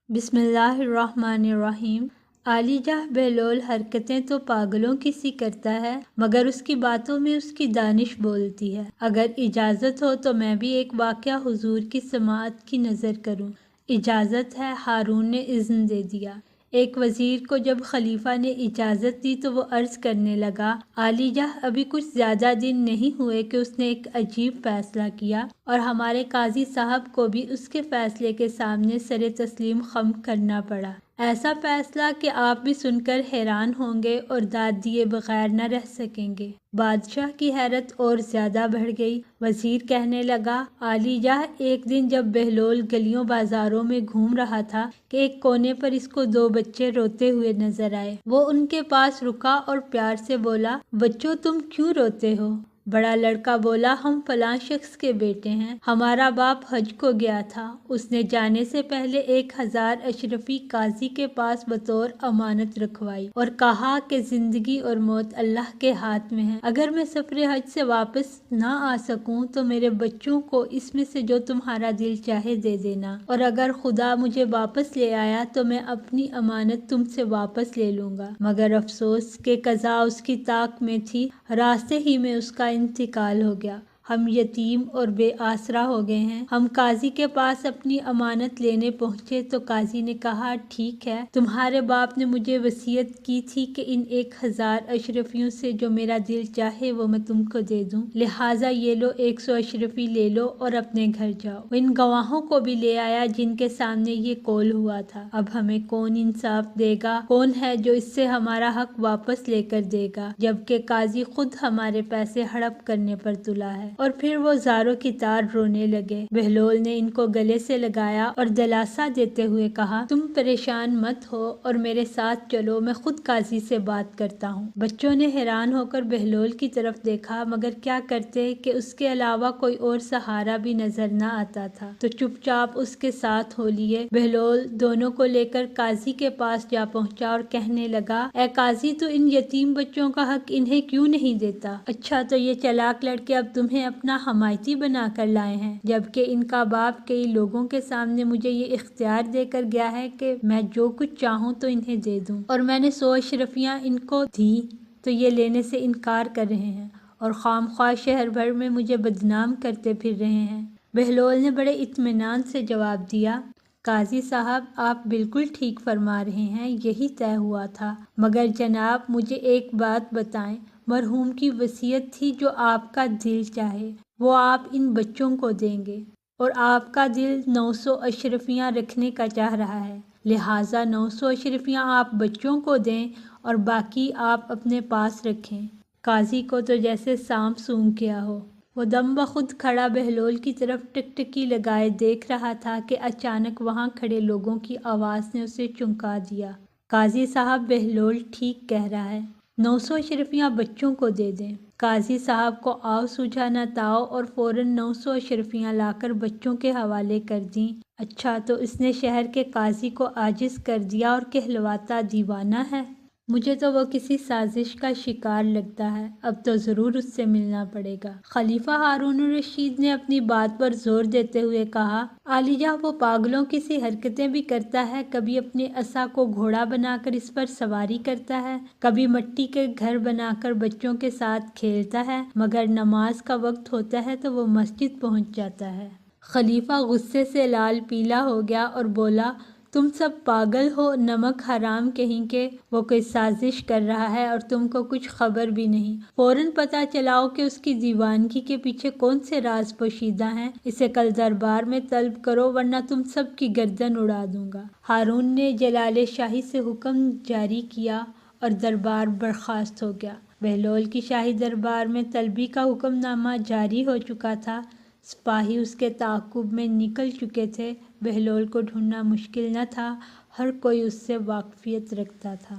بسم اللہ الرحمن الرحیم۔ علی جاہ بہلول حرکتیں تو پاگلوں کی سی کرتا ہے، مگر اس کی باتوں میں اس کی دانش بولتی ہے۔ اگر اجازت ہو تو میں بھی ایک واقعہ حضور کی سماعت کی نظر کروں۔ اجازت ہے، ہارون نے اذن دے دیا۔ ایک وزیر کو جب خلیفہ نے اجازت دی تو وہ عرض کرنے لگا، علی جاہ ابھی کچھ زیادہ دن نہیں ہوئے کہ اس نے ایک عجیب فیصلہ کیا اور ہمارے قاضی صاحب کو بھی اس کے فیصلے کے سامنے سر تسلیم خم کرنا پڑا۔ ایسا فیصلہ کہ آپ بھی سن کر حیران ہوں گے اور داد دیے بغیر نہ رہ سکیں گے۔ بادشاہ کی حیرت اور زیادہ بڑھ گئی۔ وزیر کہنے لگا، علی جاہ ایک دن جب بہلول گلیوں بازاروں میں گھوم رہا تھا کہ ایک کونے پر اس کو دو بچے روتے ہوئے نظر آئے۔ وہ ان کے پاس رکا اور پیار سے بولا، بچوں تم کیوں روتے ہو؟ بڑا لڑکا بولا، ہم فلاں شخص کے بیٹے ہیں، ہمارا باپ حج کو گیا تھا، اس نے جانے سے پہلے 1000 اشرفی قاضی کے پاس بطور امانت رکھوائی اور کہا کہ زندگی اور موت اللہ کے ہاتھ میں ہے، اگر میں سفر حج سے واپس نہ آ سکوں تو میرے بچوں کو اس میں سے جو تمہارا دل چاہے دے دینا، اور اگر خدا مجھے واپس لے آیا تو میں اپنی امانت تم سے واپس لے لوں گا۔ مگر افسوس کہ قضا اس کی طاق میں تھی، راستے ہی میں اس کا انتقال ہو گیا۔ ہم یتیم اور بے آسرا ہو گئے ہیں۔ ہم قاضی کے پاس اپنی امانت لینے پہنچے تو قاضی نے کہا، ٹھیک ہے، تمہارے باپ نے مجھے وصیت کی تھی کہ ان 1000 اشرفیوں سے جو میرا دل چاہے وہ میں تم کو دے دوں، لہٰذا یہ لو 100 اشرفی لے لو اور اپنے گھر جاؤ۔ وہ ان گواہوں کو بھی لے آیا جن کے سامنے یہ قول ہوا تھا۔ اب ہمیں کون انصاف دے گا؟ کون ہے جو اس سے ہمارا حق واپس لے کر دے گا، جبکہ قاضی خود ہمارے پیسے ہڑپ کرنے پر تلا ہے؟ اور پھر وہ زاروں کی طار رونے لگے۔ بہلول نے ان کو گلے سے لگایا اور دلاسا دیتے ہوئے کہا، تم پریشان مت ہو اور میرے ساتھ چلو، میں خود قاضی سے بات کرتا ہوں۔ بچوں نے حیران ہو کر بہلول کی طرف دیکھا، مگر کیا کرتے کہ اس کے علاوہ کوئی اور سہارا بھی نظر نہ آتا تھا، تو چپ چاپ اس کے ساتھ ہو لیے۔ بہلول دونوں کو لے کر قاضی کے پاس جا پہنچا اور کہنے لگا، اے قاضی، تو ان یتیم بچوں کا حق انہیں کیوں نہیں دیتا؟ اچھا، تو یہ چلاک لڑکے اب تمہیں اپنا حمایتی بنا کر لائے ہیں، جبکہ ان کا باپ کئی لوگوں کے سامنے مجھے یہ اختیار دے کر گیا ہے کہ میں جو کچھ چاہوں تو انہیں دے دوں، اور میں نے 100 اشرفیاں ان کو دیں تو یہ لینے سے انکار کر رہے ہیں اور خام خواہ شہر بھر میں مجھے بدنام کرتے پھر رہے ہیں۔ بہلول نے بڑے اطمینان سے جواب دیا، قاضی صاحب، آپ بالکل ٹھیک فرما رہے ہیں، یہی طے ہوا تھا، مگر جناب مجھے ایک بات بتائیں، مرحوم کی وصیت تھی جو آپ کا دل چاہے وہ آپ ان بچوں کو دیں گے، اور آپ کا دل 900 اشرفیاں رکھنے کا چاہ رہا ہے، لہٰذا 900 اشرفیاں آپ بچوں کو دیں اور باقی آپ اپنے پاس رکھیں۔ قاضی کو تو جیسے سانپ سونگھ گیا ہو۔ وہ دم بخود کھڑا بہلول کی طرف ٹکٹکی لگائے دیکھ رہا تھا کہ اچانک وہاں کھڑے لوگوں کی آواز نے اسے چونکا دیا۔ قاضی صاحب، بہلول ٹھیک کہہ رہا ہے، 900 اشرفیاں بچوں کو دے دیں۔ قاضی صاحب کو آؤ سوجھا نہ تاؤ اور فوراً 900 اشرفیاں لا کر بچوں کے حوالے کر دیں۔ اچھا، تو اس نے شہر کے قاضی کو عاجز کر دیا اور کہلواتا دیوانہ ہے؟ مجھے تو وہ کسی سازش کا شکار لگتا ہے، اب تو ضرور اس سے ملنا پڑے گا۔ خلیفہ ہارون الرشید نے اپنی بات پر زور دیتے ہوئے کہا، علی جاہ وہ پاگلوں کی سی حرکتیں بھی کرتا ہے، کبھی اپنے عصا کو گھوڑا بنا کر اس پر سواری کرتا ہے، کبھی مٹی کے گھر بنا کر بچوں کے ساتھ کھیلتا ہے، مگر نماز کا وقت ہوتا ہے تو وہ مسجد پہنچ جاتا ہے۔ خلیفہ غصے سے لال پیلا ہو گیا اور بولا، تم سب پاگل ہو، نمک حرام کہیں کے، وہ کوئی سازش کر رہا ہے اور تم کو کچھ خبر بھی نہیں۔ فوراً پتہ چلاؤ کہ اس کی دیوانگی کے پیچھے کون سے راز پوشیدہ ہیں، اسے کل دربار میں طلب کرو ورنہ تم سب کی گردن اڑا دوں گا۔ ہارون نے جلال شاہی سے حکم جاری کیا اور دربار برخاست ہو گیا۔ بہلول کی شاہی دربار میں طلبی کا حکم نامہ جاری ہو چکا تھا، سپاہی اس کے تعاقب میں نکل چکے تھے۔ بہلول کو ڈھونڈنا مشکل نہ تھا، ہر کوئی اس سے واقفیت رکھتا تھا۔